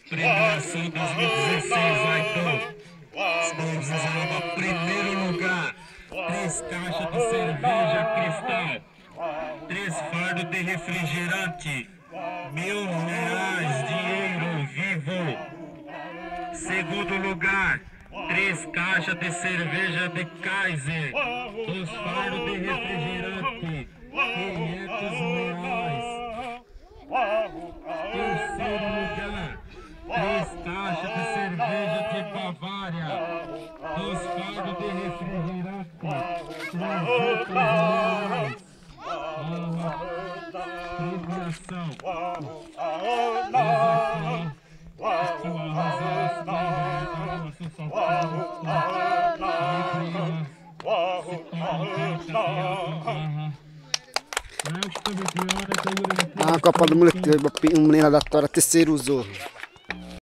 Premiação 2016, Aitão. Estamos em primeiro lugar. 3 caixas de cerveja Cristal. 3 fardos de refrigerante. R$1.000, dinheiro vivo. Segundo lugar, 3 caixas de cerveja de Kaiser. 2 fardos de refrigerante. R$500. Terceiro lugar, 3 caixas de cerveja de Bavária, 2 fardos de refrigerante, R$300. Premiação. A Copa do Moleque, uma menina da Tora terceiro usou.